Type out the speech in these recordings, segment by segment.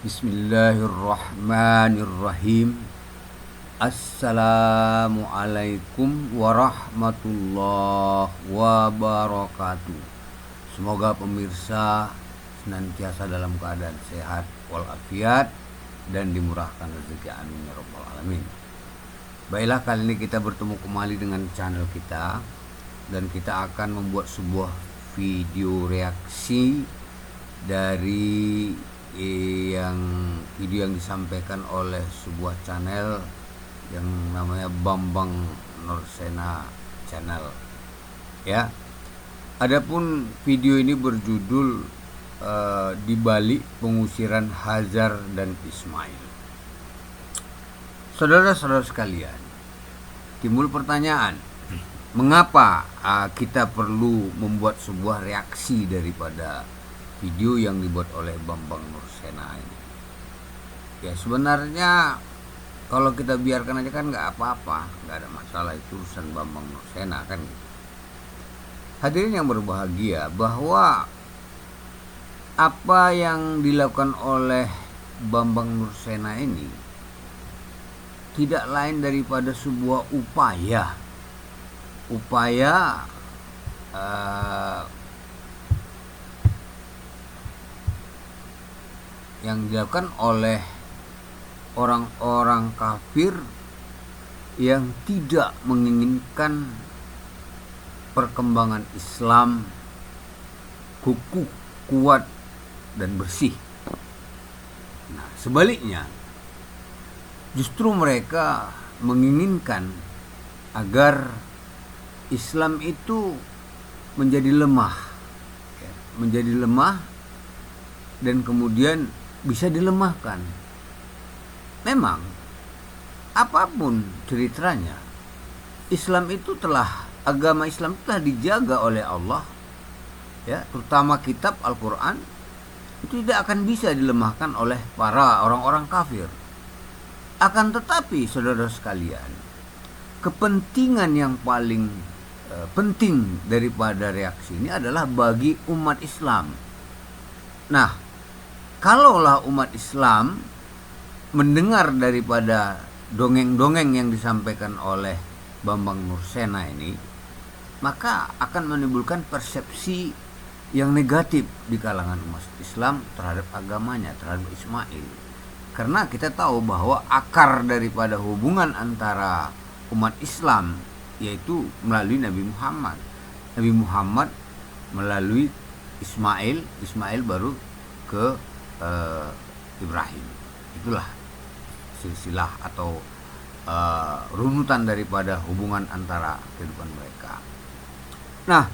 Bismillahirrahmanirrahim. Assalamualaikum warahmatullahi wabarakatuh. Semoga pemirsa senantiasa dalam keadaan sehat walafiat dan dimurahkan rezeki, amin ya rabbal alamin. Baiklah, kali ini kita bertemu kembali dengan channel kita dan kita akan membuat sebuah video reaksi dari video yang disampaikan oleh sebuah channel yang namanya Bambang Nursena Channel ya. Adapun video ini berjudul di balik pengusiran Hajar dan Ismail. Saudara-saudara sekalian, timbul pertanyaan, mengapa kita perlu membuat sebuah reaksi daripada video yang dibuat oleh Bambang Nursena ini? Ya sebenarnya kalau kita biarkan aja kan nggak apa-apa, nggak ada masalah, itu urusan Bambang Nursena kan gitu. Hadirin yang berbahagia, bahwa apa yang dilakukan oleh Bambang Nursena ini tidak lain daripada sebuah upaya yang dilakukan oleh orang-orang kafir yang tidak menginginkan perkembangan Islam kukuh, kuat, dan bersih. Nah, sebaliknya, justru mereka menginginkan agar Islam itu menjadi lemah, dan kemudian bisa dilemahkan. Memang apapun ceritanya, agama Islam telah dijaga oleh Allah ya, terutama kitab Al-Quran itu tidak akan bisa dilemahkan oleh para orang-orang kafir. Akan tetapi saudara sekalian, kepentingan yang paling penting daripada reaksi ini adalah bagi umat Islam. Nah, kalaulah umat Islam mendengar daripada dongeng-dongeng yang disampaikan oleh Bambang Nursena ini, maka akan menimbulkan persepsi yang negatif di kalangan umat Islam terhadap agamanya, terhadap Ismail. Karena kita tahu bahwa akar daripada hubungan antara umat Islam yaitu melalui Nabi Muhammad. Nabi Muhammad melalui Ismail baru ke Ibrahim. Itulah silsilah atau runutan daripada hubungan antara kehidupan mereka. Nah,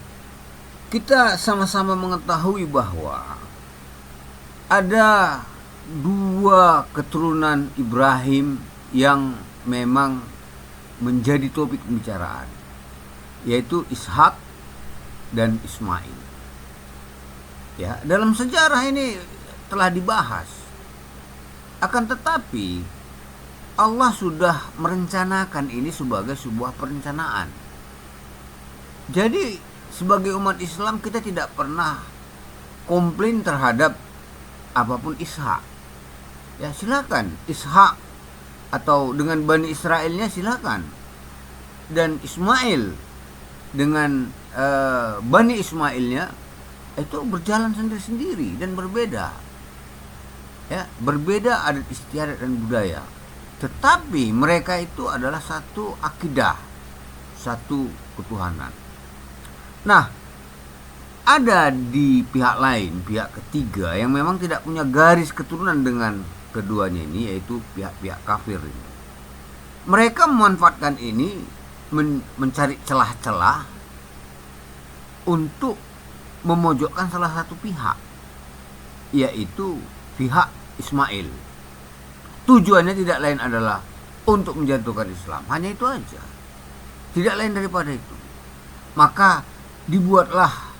kita sama-sama mengetahui bahwa ada dua keturunan Ibrahim yang memang menjadi topik pembicaraan, yaitu Ishak dan Ismail. Ya, dalam sejarah ini telah dibahas. Akan tetapi Allah sudah merencanakan ini sebagai sebuah perencanaan. Jadi sebagai umat Islam kita tidak pernah komplain terhadap apapun Ishak. Ya silakan Ishak atau dengan Bani Israelnya silakan. Dan Ismail dengan Bani Ismailnya itu berjalan sendiri-sendiri dan berbeda. Ya, berbeda adat istiadat dan budaya. Tetapi mereka itu adalah satu akidah, satu ketuhanan. Nah, ada di pihak lain, pihak ketiga yang memang tidak punya garis keturunan dengan keduanya ini, yaitu pihak-pihak kafir ini. Mereka memanfaatkan ini mencari celah-celah untuk memojokkan salah satu pihak, yaitu pihak Ismail. Tujuannya tidak lain adalah untuk menjatuhkan Islam, hanya itu aja, tidak lain daripada itu. Maka dibuatlah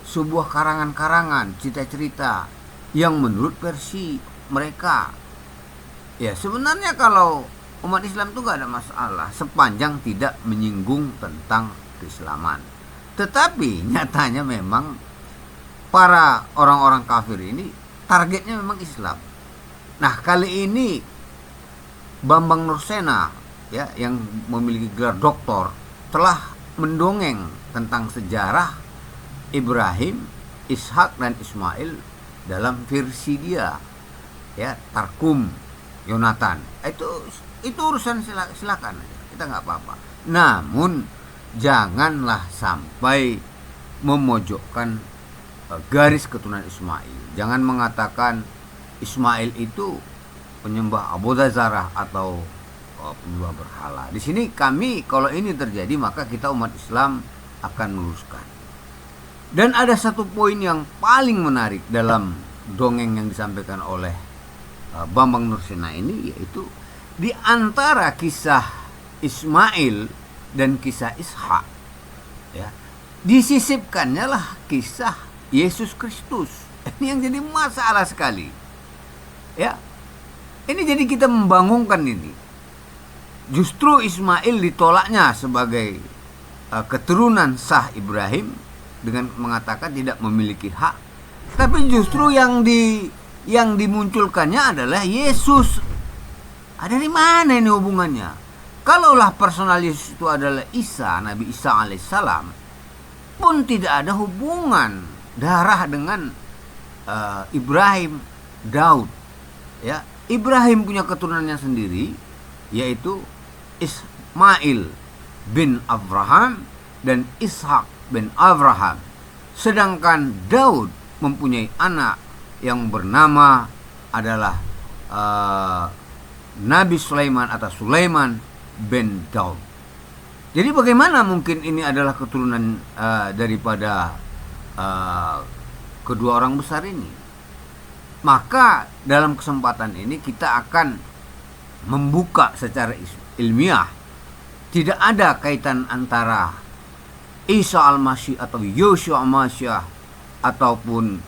sebuah karangan-karangan, cerita-cerita yang menurut versi mereka. Ya sebenarnya kalau umat Islam itu gak ada masalah sepanjang tidak menyinggung tentang keislaman. Tetapi nyatanya memang para orang-orang kafir ini targetnya memang Islam. Nah, kali ini Bambang Nursena ya yang memiliki gelar doktor telah mendongeng tentang sejarah Ibrahim, Ishak dan Ismail dalam versi dia ya, Tarkum Yonatan. Itu urusan silakan aja. Kita nggak apa-apa. Namun janganlah sampai memojokkan garis keturunan Ismail. Jangan mengatakan Ismail itu penyembah Abodazarah atau penyembah berhala. Di sini kami, kalau ini terjadi, maka kita umat Islam akan meluruskan. Dan ada satu poin yang paling menarik dalam dongeng yang disampaikan oleh Bambang Nursena ini, yaitu di antara kisah Ismail dan kisah Ishak ya, disisipkannya lah kisah Yesus Kristus. Ini yang jadi masalah sekali ya. Ini jadi kita membangunkan ini. Justru Ismail ditolaknya sebagai keturunan sah Ibrahim dengan mengatakan tidak memiliki hak. Tapi justru yang dimunculkannya adalah Yesus. Ada di mana ini hubungannya? Kalaulah personal Yesus itu adalah Isa, Nabi Isa alaihissalam, pun tidak ada hubungan darah dengan Ibrahim, Daud. Ya, Ibrahim punya keturunannya sendiri, yaitu Ismail bin Abraham dan Ishak bin Abraham. Sedangkan Daud mempunyai anak yang bernama adalah Nabi Sulaiman atau Sulaiman bin Daud. Jadi bagaimana mungkin ini adalah keturunan daripada kedua orang besar ini? Maka dalam kesempatan ini kita akan membuka secara ilmiah. Tidak ada kaitan antara Isa al-Masih atau Yosua al-Masih ataupun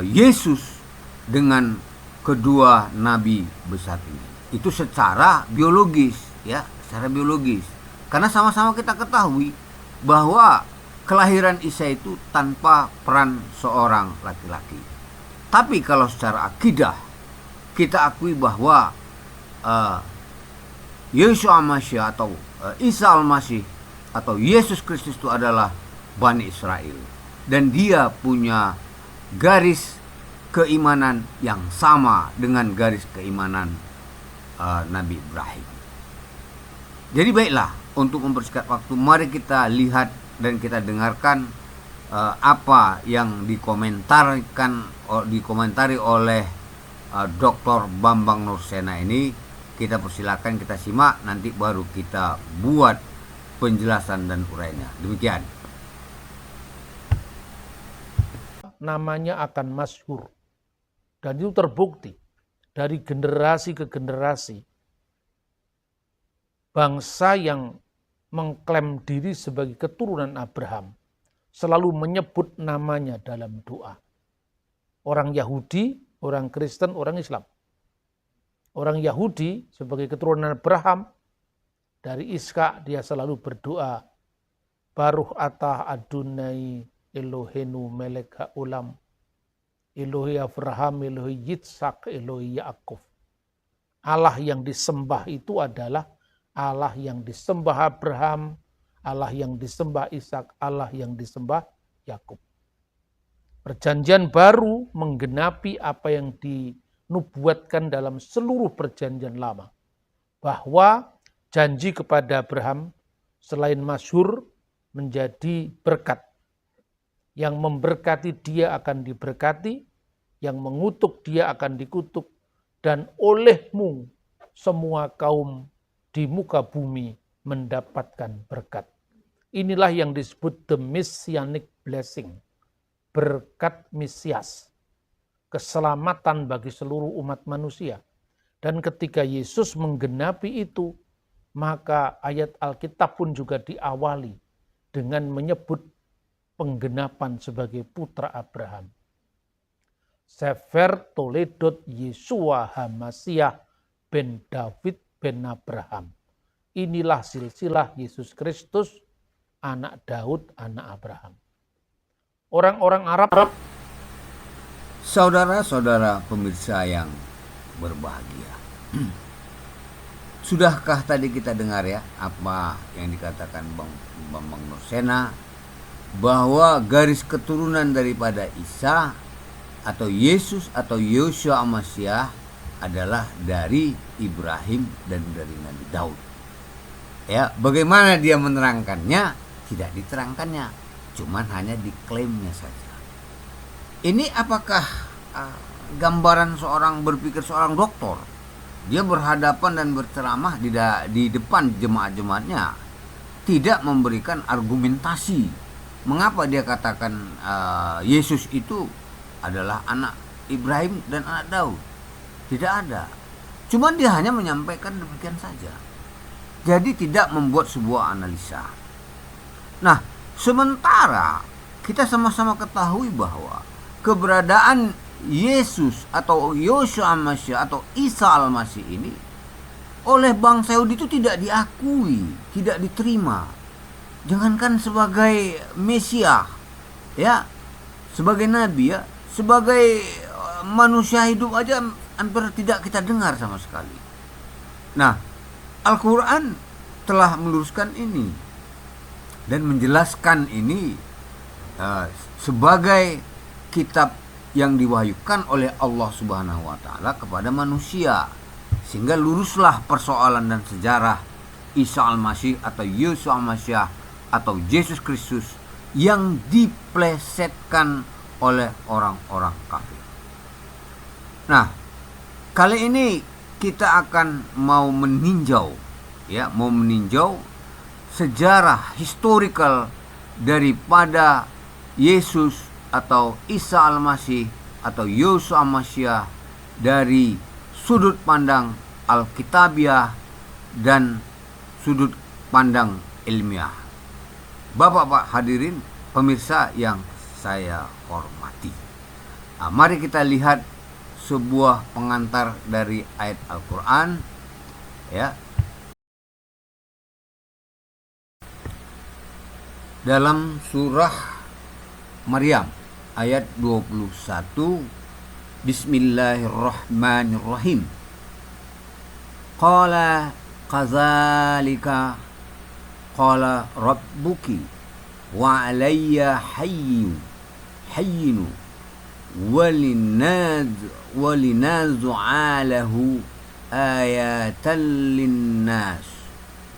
Yesus dengan kedua nabi besar ini. Itu secara biologis ya, secara biologis. Karena sama-sama kita ketahui bahwa kelahiran Isa itu tanpa peran seorang laki-laki. Tapi kalau secara akidah kita akui bahwa Yosua al-Masih atau Isa al-Masih atau Yesus Kristus itu adalah Bani Israel, dan dia punya garis keimanan yang sama dengan garis keimanan Nabi Ibrahim. Jadi baiklah, untuk mempersingkat waktu, mari kita lihat dan kita dengarkan apa yang dikomentari oleh Dr. Bambang Nursena ini. Kita persilakan, kita simak, nanti baru kita buat penjelasan dan uraiannya. Demikian. Namanya akan masyhur. Dan itu terbukti dari generasi ke generasi. Bangsa yang mengklaim diri sebagai keturunan Abraham selalu menyebut namanya dalam doa. Orang Yahudi, orang Kristen, orang Islam. Orang Yahudi sebagai keturunan Abraham, dari Ishak dia selalu berdoa, Baruch atah Adonai Eloheinu melek ha'olam, Elohe Abraham, Elohe Yitzhak, Elohe Yaakov. Allah yang disembah itu adalah Allah yang disembah Abraham, Allah yang disembah Ishak, Allah yang disembah Yakub. Perjanjian baru menggenapi apa yang dinubuatkan dalam seluruh perjanjian lama. Bahwa janji kepada Abraham selain masyhur menjadi berkat. Yang memberkati dia akan diberkati, yang mengutuk dia akan dikutuk, dan olehmu semua kaum di muka bumi mendapatkan berkat. Inilah yang disebut the messianic blessing, berkat Mesias, keselamatan bagi seluruh umat manusia. Dan ketika Yesus menggenapi itu, maka ayat Alkitab pun juga diawali dengan menyebut penggenapan sebagai putra Abraham. Sefer Toledot Yesua Hamasiah ben David ben Abraham. Inilah silsilah Yesus Kristus, anak Daud, anak Abraham. Orang-orang Arab, saudara-saudara pemirsa yang berbahagia. Sudahkah tadi kita dengar ya apa yang dikatakan Bang Bambang Nursena, bahwa garis keturunan daripada Isa atau Yesus atau Yosua Amasiah adalah dari Ibrahim dan dari Nabi Daud. Ya, bagaimana dia menerangkannya? Tidak diterangkannya, cuman hanya diklaimnya saja. Ini apakah gambaran seorang berpikir seorang dokter? Dia berhadapan dan berceramah di depan jemaat-jemaatnya, tidak memberikan argumentasi mengapa dia katakan Yesus itu adalah anak Ibrahim dan anak Daud. Tidak ada. Cuman dia hanya menyampaikan demikian saja. Jadi tidak membuat sebuah analisa. Nah, sementara kita sama-sama ketahui bahwa keberadaan Yesus atau Yosua Al-Masih atau Isa Al-Masih ini oleh bangsa Yahudi itu tidak diakui, tidak diterima. Jangankan sebagai Mesias, ya, sebagai nabi, ya, sebagai manusia hidup aja hampir tidak kita dengar sama sekali. Nah, Al-Quran telah meluruskan ini dan menjelaskan ini sebagai kitab yang diwahyukan oleh Allah Subhanahu wa taala kepada manusia, sehingga luruslah persoalan dan sejarah Isa Al-Masih atau Yosua Al-Masih atau Yesus Kristus yang diplesetkan oleh orang-orang kafir. Nah, kali ini kita akan mau meninjau sejarah historical daripada Yesus atau Isa Al-Masih atau Yosua Al-Masih dari sudut pandang Alkitabiah dan sudut pandang ilmiah. Bapak-bapak hadirin pemirsa yang saya hormati, mari kita lihat sebuah pengantar dari ayat Al-Quran, ya, dalam surah Maryam ayat 21. Bismillahirrahmanirrahim. Qala kadzalika qala rabbuki wa alayya hayyinu walinazu'alahu ayatan linnas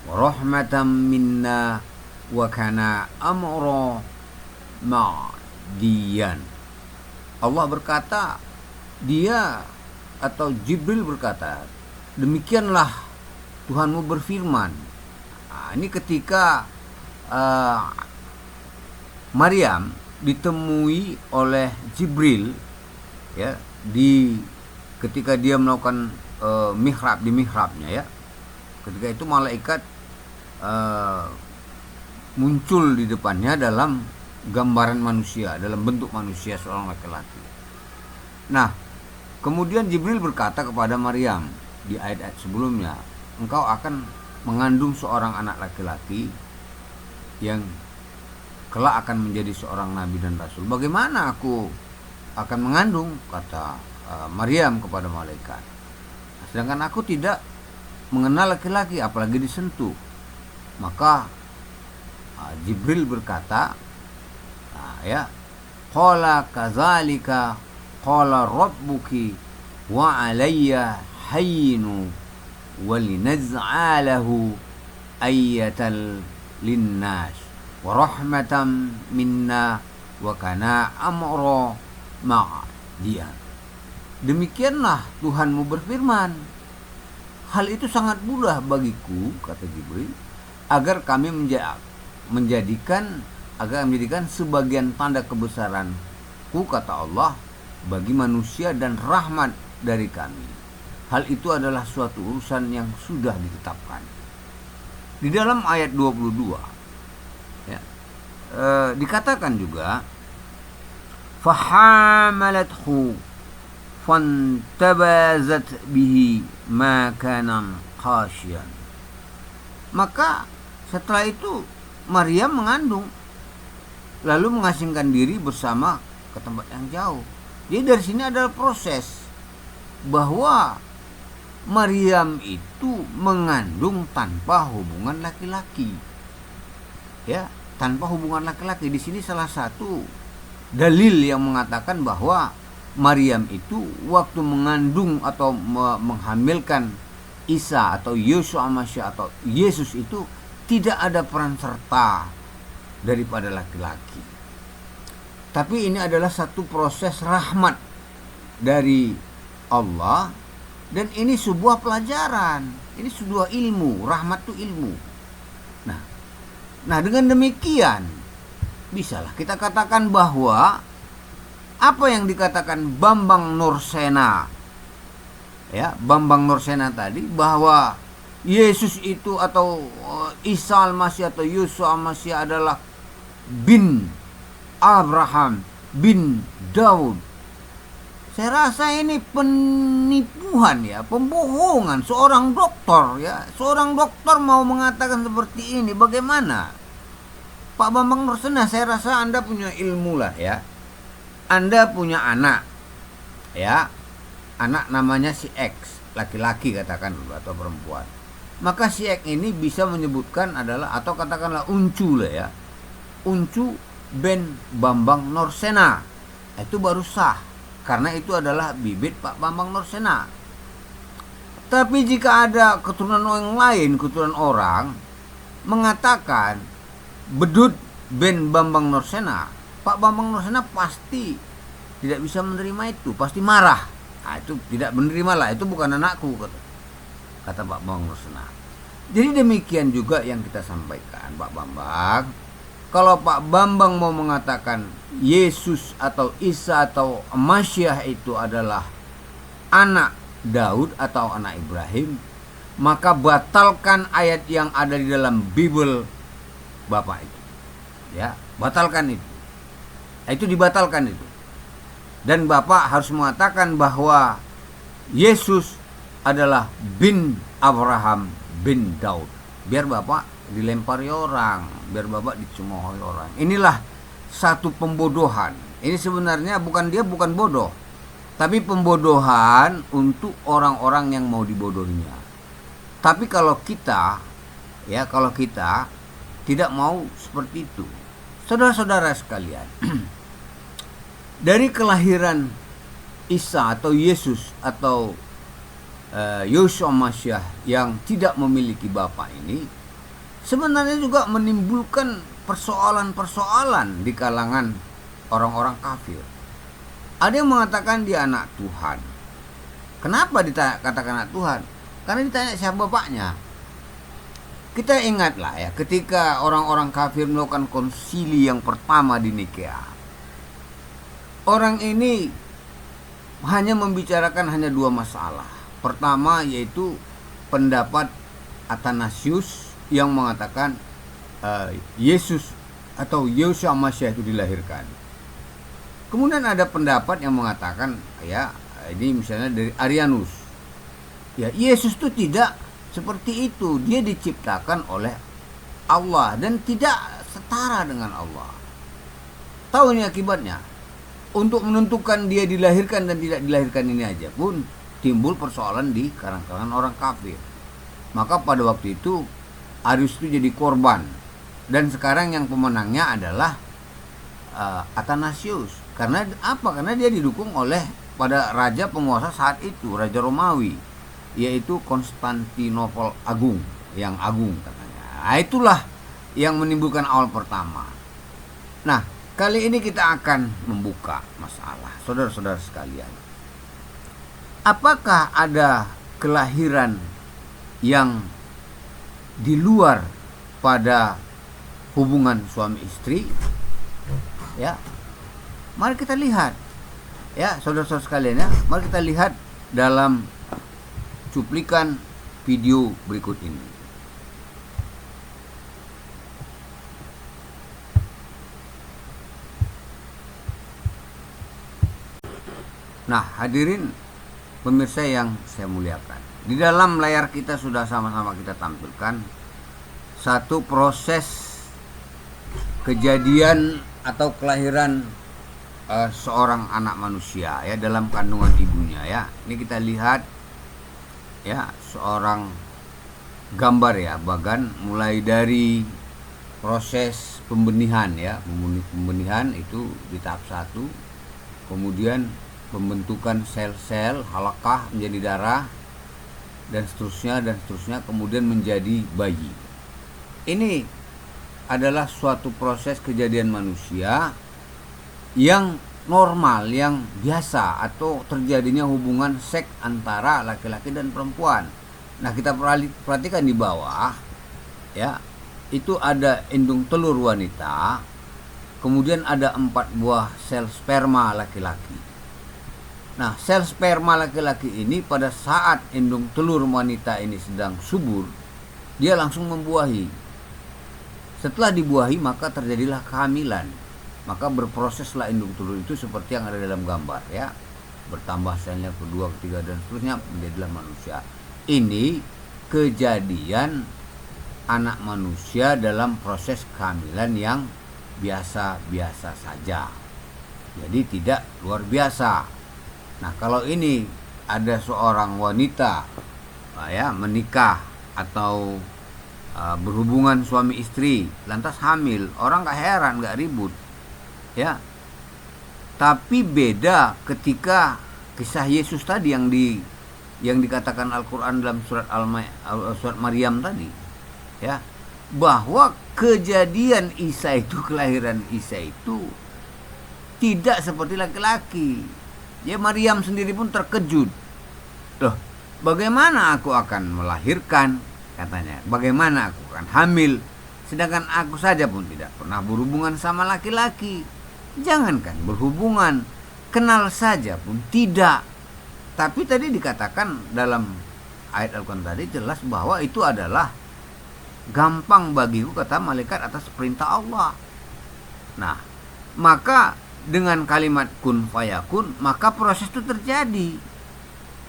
wa rahmatan minna wa kana amra ma'diyan. Allah berkata, dia atau Jibril berkata, demikianlah Tuhanmu berfirman. Ini ketika Maryam ditemui oleh Jibril, ya, ketika dia melakukan mihrab di mihrabnya, ya. Ketika itu malaikat muncul di depannya dalam gambaran manusia, dalam bentuk manusia, seorang laki-laki. Nah, kemudian Jibril berkata kepada Maryam di ayat-ayat sebelumnya, engkau akan mengandung seorang anak laki-laki yang kelak akan menjadi seorang nabi dan rasul. Bagaimana aku akan mengandung, kata Maryam kepada malaikat. Sedangkan aku tidak mengenal laki-laki, apalagi disentuh. Maka Jibril berkata, ya, qala kadzalika qala rabbuki wa alayya hayyinu walinaz'alahu ayyatal linnas wa rahmatan minna wa kana amra ma'diyan. Demikianlah Tuhanmu berfirman, hal itu sangat mudah bagiku, kata Jibril, agar kami menjadikan sebagian tanda kebesaranku, kata Allah, bagi manusia dan rahmat dari kami. Hal itu adalah suatu urusan yang sudah ditetapkan. Di dalam ayat 22, ya, dikatakan juga, fahamalathu fantabazat bihi makanan khasyan. Maka setelah itu Maryam mengandung, lalu mengasingkan diri bersama ke tempat yang jauh. Jadi dari sini adalah proses, bahwa Maryam itu mengandung tanpa hubungan laki-laki. Ya, tanpa hubungan laki-laki. Di sini salah satu dalil yang mengatakan bahwa Maryam itu waktu mengandung atau menghamilkan Isa atau Yeshua Masya atau Yesus itu tidak ada peran serta daripada laki-laki. Tapi ini adalah satu proses rahmat dari Allah, dan ini sebuah pelajaran, ini sebuah ilmu. Rahmat itu ilmu. Nah dengan demikian bisalah kita katakan bahwa apa yang dikatakan Bambang Nursena, ya, Bambang Nursena tadi, bahwa Yesus itu atau Isa Al-Masih atau Yusuf Al-Masih adalah bin Abraham bin Daud. Saya rasa ini penipuan, ya, pembohongan seorang dokter, ya. Seorang dokter mau mengatakan seperti ini, bagaimana? Pak Bambang Nursena, saya rasa Anda punya ilmu lah, ya. Anda punya anak, ya. Anak namanya si X, laki-laki katakan dulu atau perempuan. Maka si X ini bisa menyebutkan adalah, atau katakanlah Uncu lah, ya. Uncu ben Bambang Nursena. Itu baru sah, karena itu adalah bibit Pak Bambang Nursena. Tapi jika ada keturunan orang lain, keturunan orang mengatakan Bedut ben Bambang Nursena, Pak Bambang Nursena pasti tidak bisa menerima itu, pasti marah. Nah, itu tidak menerima lah, itu bukan anakku, kata Pak Bambang Nursena. Jadi demikian juga yang kita sampaikan, Pak Bambang. Kalau Pak Bambang mau mengatakan Yesus atau Isa atau Masyiah itu adalah anak Daud atau anak Ibrahim, maka batalkan ayat yang ada di dalam Bible Bapak itu. Ya, batalkan itu. Itu dibatalkan itu. Dan Bapak harus mengatakan bahwa Yesus adalah bin Abraham bin Daud. Biar Bapak dilempari orang, biar Bapak dicemoohi orang. Inilah satu pembodohan. Ini sebenarnya bukan bodoh, tapi pembodohan untuk orang-orang yang mau dibodohinya. Tapi kalau kita tidak mau seperti itu, saudara-saudara sekalian, dari kelahiran Isa atau Yesus atau Yeshua Masyiah yang tidak memiliki bapak ini sebenarnya juga menimbulkan persoalan-persoalan di kalangan orang-orang kafir. Ada yang mengatakan dia anak Tuhan. Kenapa dikatakan anak Tuhan? Karena ditanya siapa bapaknya. Kita ingatlah, ya, ketika orang-orang kafir melakukan konsili yang pertama di Nikea. Orang ini hanya membicarakan dua masalah. Pertama yaitu pendapat Athanasius yang mengatakan Yesus atau Yeshua Masyiah itu dilahirkan. Kemudian ada pendapat yang mengatakan, ya, ini misalnya dari Arianus, ya, Yesus itu tidak seperti itu, dia diciptakan oleh Allah dan tidak setara dengan Allah. Tahu ini akibatnya? Untuk menentukan dia dilahirkan dan tidak dilahirkan ini aja pun timbul persoalan di kalangan orang kafir. Maka pada waktu itu Arius itu jadi korban, dan sekarang yang pemenangnya adalah Athanasius. Karena apa? Karena dia didukung oleh pada raja penguasa saat itu, Raja Romawi, yaitu Konstantinopel Agung, yang agung katanya. Nah, itulah yang menimbulkan awal pertama. Nah, kali ini kita akan membuka masalah, saudara-saudara sekalian. Apakah ada kelahiran yang di luar pada hubungan suami istri? Ya, mari kita lihat, ya, saudara-saudara sekalian, ya, mari kita lihat dalam cuplikan video berikut ini. Nah, hadirin pemirsa yang saya muliakan, di dalam layar kita sudah sama-sama kita tampilkan satu proses kejadian atau kelahiran seorang anak manusia, ya, dalam kandungan ibu sebelumnya ya. Ini kita lihat ya seorang gambar ya, bahkan mulai dari proses pembenihan ya, pembenihan itu di tahap 1, kemudian pembentukan sel-sel halakah menjadi darah dan seterusnya, kemudian menjadi bayi. Ini adalah suatu proses kejadian manusia yang normal, yang biasa, atau terjadinya hubungan seks antara laki-laki dan perempuan. Nah, kita perhatikan di bawah ya, itu ada indung telur wanita, kemudian ada 4 buah sel sperma laki-laki. Nah, sel sperma laki-laki ini pada saat indung telur wanita ini sedang subur, dia langsung membuahi. Setelah dibuahi maka terjadilah kehamilan. Maka berproseslah indung telur itu seperti yang ada dalam gambar ya. Bertambah selnya kedua, ketiga dan seterusnya, menjadilah manusia. Ini kejadian anak manusia dalam proses kehamilan yang biasa-biasa saja. Jadi tidak luar biasa. Nah, kalau ini ada seorang wanita ya menikah atau berhubungan suami istri lantas hamil, orang nggak heran, nggak ribut ya. Tapi beda ketika kisah Yesus tadi yang dikatakan Al-Quran dalam surat Maryam tadi ya, bahwa kejadian Isa itu, kelahiran Isa itu tidak seperti laki-laki. Ya, Maryam sendiri pun terkejut. Loh, bagaimana aku akan melahirkan, katanya. Bagaimana aku akan hamil, sedangkan aku saja pun tidak pernah berhubungan sama laki-laki. Jangankan berhubungan, kenal saja pun tidak. Tapi tadi dikatakan dalam ayat Al-Quran tadi jelas bahwa itu adalah gampang bagiku, kata malaikat, atas perintah Allah. Nah, maka dengan kalimat kun fayakun, maka proses itu terjadi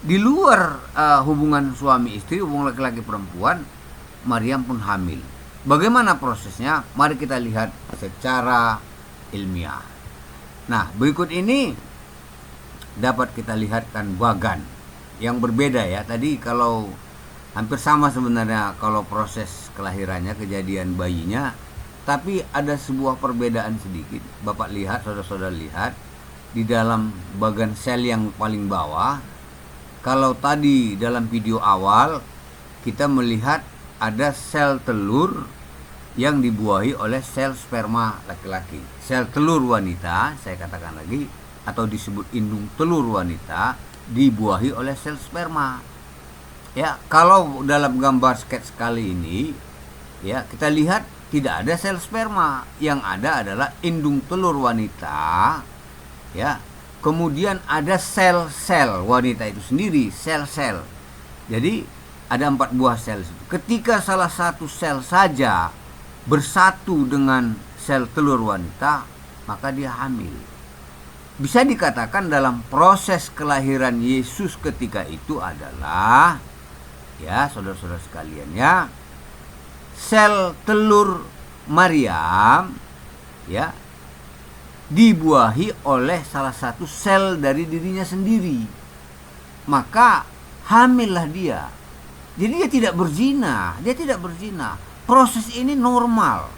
di luar hubungan suami istri, hubungan laki-laki perempuan. Maryam pun hamil. Bagaimana prosesnya? Mari kita lihat secara ilmiah. Nah, berikut ini dapat kita lihatkan bagan yang berbeda ya. Tadi kalau hampir sama sebenarnya kalau proses kelahirannya, kejadian bayinya, tapi ada sebuah perbedaan sedikit. Bapak lihat, saudara-saudara lihat di dalam bagan sel yang paling bawah. Kalau tadi dalam video awal kita melihat ada sel telur yang dibuahi oleh sel sperma laki-laki. Sel telur wanita, saya katakan lagi, atau disebut indung telur wanita, dibuahi oleh sel sperma. Ya, kalau dalam gambar sketch kali ini ya, kita lihat tidak ada sel sperma, yang ada adalah indung telur wanita ya. Kemudian ada sel-sel wanita itu sendiri, sel-sel. Jadi ada 4 buah sel. Ketika salah satu sel saja bersatu dengan sel telur wanita, maka dia hamil. Bisa dikatakan dalam proses kelahiran Yesus ketika itu adalah ya, saudara-saudara sekalian ya, sel telur Maryam ya dibuahi oleh salah satu sel dari dirinya sendiri. Maka hamillah dia. Jadi dia tidak berzina, Proses ini normal.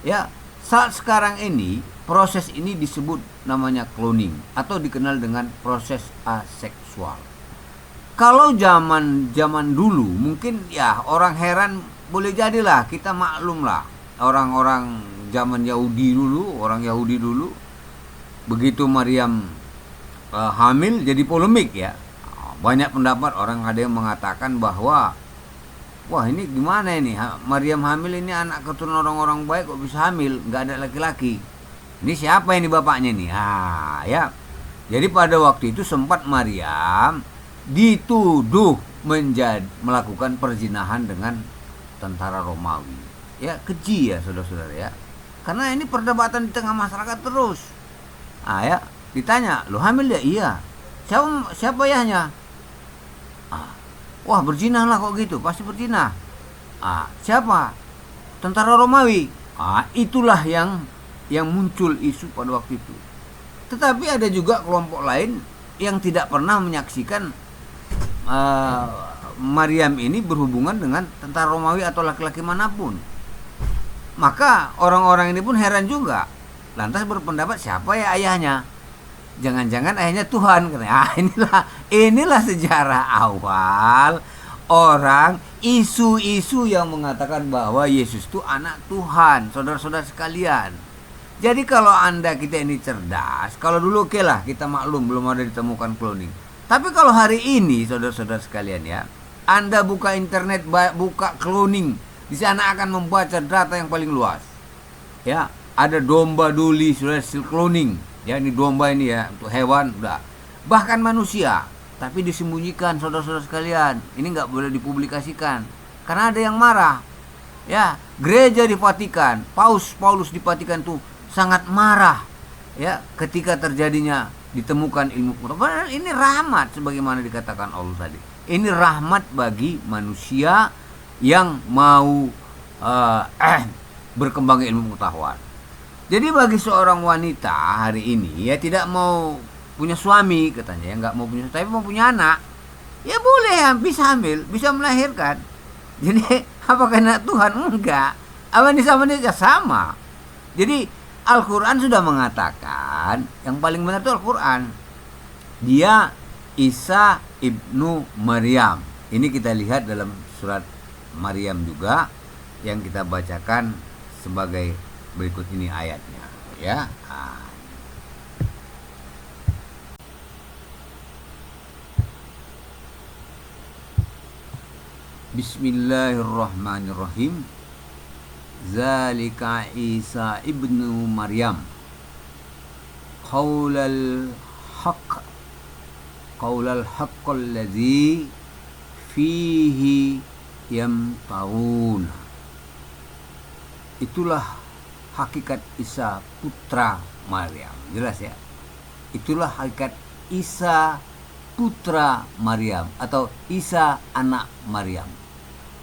Ya, saat sekarang ini proses ini disebut namanya cloning atau dikenal dengan proses aseksual. Kalau zaman dulu mungkin ya orang heran, boleh jadilah, kita maklum lah. Orang-orang zaman Yahudi dulu, begitu Maryam hamil jadi polemik ya. Banyak pendapat, orang ada yang mengatakan bahwa wah, ini gimana ini, Maryam hamil, ini anak keturunan orang-orang baik kok bisa hamil, nggak ada laki-laki. Ini siapa ini bapaknya nih? Ya. Jadi pada waktu itu sempat Maryam dituduh melakukan perzinahan dengan tentara Romawi. Ya, keji ya saudara-saudara ya. Karena ini perdebatan di tengah masyarakat terus. Ya, ditanya, "Lo hamil ya?" "Iya." Siapa ayahnya?" "Wah, berzina lah kok gitu, pasti berzina." "Siapa?" "Tentara Romawi." Itulah yang muncul isu pada waktu itu. Tetapi ada juga kelompok lain yang tidak pernah menyaksikan Maryam ini berhubungan dengan tentara Romawi atau laki-laki manapun. Maka orang-orang ini pun heran juga. Lantas berpendapat, siapa ya ayahnya? Jangan-jangan ayahnya Tuhan. Inilah sejarah awal orang isu-isu yang mengatakan bahwa Yesus itu anak Tuhan, saudara-saudara sekalian. Jadi kalau kita ini cerdas, kalau dulu oke lah, kita maklum belum ada ditemukan cloning. Tapi kalau hari ini, saudara-saudara sekalian ya, Anda buka internet, buka cloning, di sana akan membaca data yang paling luas. Ya, ada domba duli sudah hasil cloning. Ya, ini domba ini ya, untuk hewan udah. Bahkan manusia, tapi disembunyikan, saudara-saudara sekalian. Ini nggak boleh dipublikasikan karena ada yang marah. Ya, gereja di Vatikan, Paulus di Vatikan tuh sangat marah ya ketika terjadinya ditemukan ilmu pengetahuan. Ini rahmat sebagaimana dikatakan Allah tadi. Ini rahmat bagi manusia yang mau berkembang ilmu pengetahuan. Jadi bagi seorang wanita hari ini ya tidak mau punya suami katanya, ya nggak mau punya, tapi mau punya anak, ya boleh ya, bisa hamil, bisa melahirkan. Jadi apakah anak Tuhan? Enggak. Apa ini sama dia? Sama. Jadi Al-Quran sudah mengatakan, yang paling benar itu Al-Quran. Dia Isa ibnu Maryam. Ini kita lihat dalam surat Maryam juga, yang kita bacakan sebagai berikut ini ayatnya. Ya. Bismillahirrahmanirrahim. Zalika Isa ibnu Maryam qaulal haqq alladzi fihi yamtarun. Itulah hakikat Isa putra Maryam. Jelas ya? Itulah hakikat Isa putra Maryam atau Isa anak Maryam.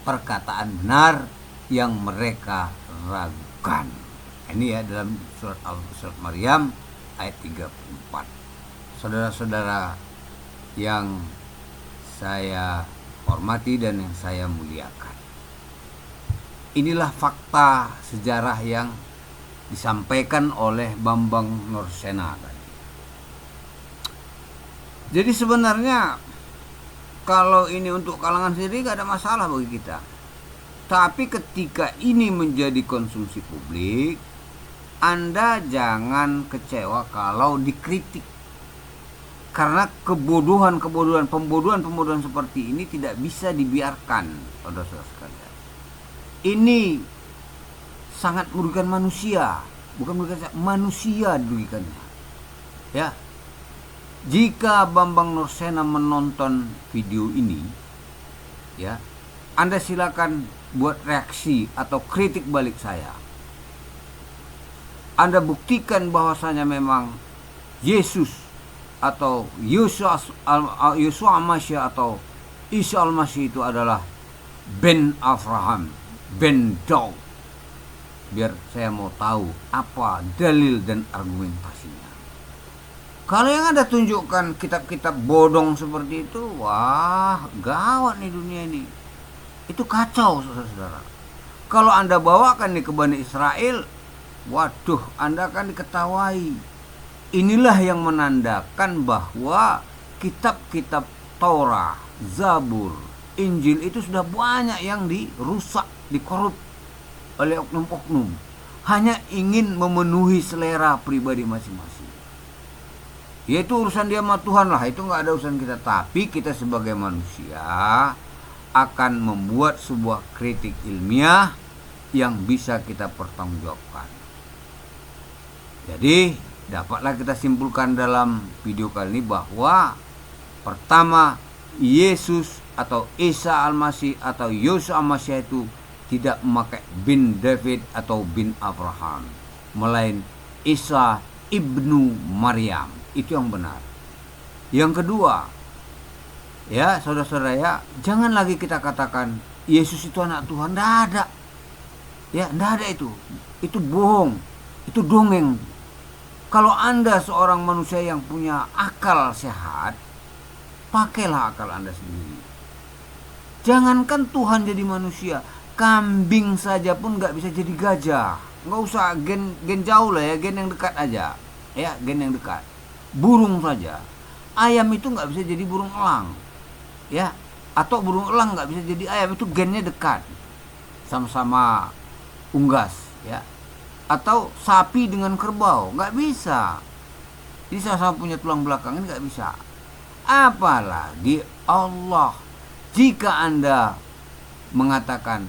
Perkataan benar yang mereka ragukan. Ini ya dalam surat Maryam ayat 34. Saudara-saudara yang saya hormati dan yang saya muliakan, inilah fakta sejarah yang disampaikan oleh Bambang Nursena tadi. Jadi sebenarnya kalau ini untuk kalangan sendiri gak ada masalah bagi kita. Tapi ketika ini menjadi konsumsi publik, Anda jangan kecewa kalau dikritik. Karena pembodohan seperti ini tidak bisa dibiarkan, saudara-saudara sekalian. Ini sangat merugikan manusia, bukan merugikan manusia dirugikannya. Ya. Jika Bambang Nursena menonton video ini, ya, Anda silakan buat reaksi atau kritik balik saya. Anda buktikan bahwasanya memang Yesus atau Yusuf Al-Masih atau Isa Al-Masih itu adalah Ben Abraham, Ben Daud. Biar saya mau tahu apa dalil dan argumentasinya. Kalau yang Anda tunjukkan kitab-kitab bodong seperti itu, wah gawat nih dunia ini. Itu kacau, saudara-saudara. Kalau Anda bawakan nih ke Bani Israel, waduh, Anda akan diketawai. Inilah yang menandakan bahwa kitab-kitab Torah, Zabur, Injil itu sudah banyak yang dirusak, dikorup oleh oknum-oknum. Hanya ingin memenuhi selera pribadi masing-masing. Yaitu urusan dia sama Tuhan lah, itu nggak ada urusan kita. Tapi kita sebagai manusia akan membuat sebuah kritik ilmiah yang bisa kita pertanggungjawabkan. Jadi dapatlah kita simpulkan dalam video kali ini bahwa pertama, Yesus atau Isa Al-Masih atau Yusuf Al-Masih itu tidak memakai bin David atau bin Abraham, melainkan Isa ibnu Maryam. Itu yang benar. Yang kedua, ya saudara-saudara ya, jangan lagi kita katakan Yesus itu anak Tuhan. Tidak ada. Ya, tidak ada itu. Itu bohong. Itu dongeng. Kalau Anda seorang manusia yang punya akal sehat, pakailah akal Anda sendiri. Jangankan Tuhan jadi manusia, kambing saja pun nggak bisa jadi gajah. Nggak usah gen jauh lah ya, gen yang dekat aja. Ya, gen yang dekat. Burung saja. Ayam itu nggak bisa jadi burung elang. Ya, atau burung elang nggak bisa jadi ayam, itu gennya dekat. Sama-sama unggas, ya. Atau sapi dengan kerbau, nggak bisa. Jadi sama-sama punya tulang belakang, ini nggak bisa. Apalagi Allah. Jika Anda mengatakan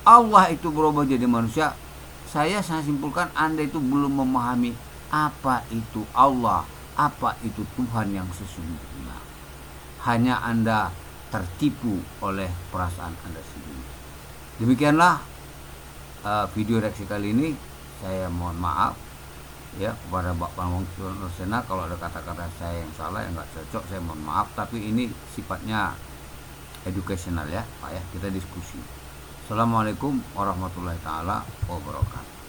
Allah itu berubah jadi manusia, saya simpulkan Anda itu belum memahami apa itu Allah, apa itu Tuhan yang sesungguhnya. Hanya Anda tertipu oleh perasaan Anda sendiri. Demikianlah video reaksi kali ini. Saya mohon maaf ya kepada Bapak Nursena kalau ada kata-kata saya yang salah, yang nggak cocok, saya mohon maaf. Tapi ini sifatnya educational ya Pak ya, kita diskusi. Assalamualaikum warahmatullahi taala wabarakatuh.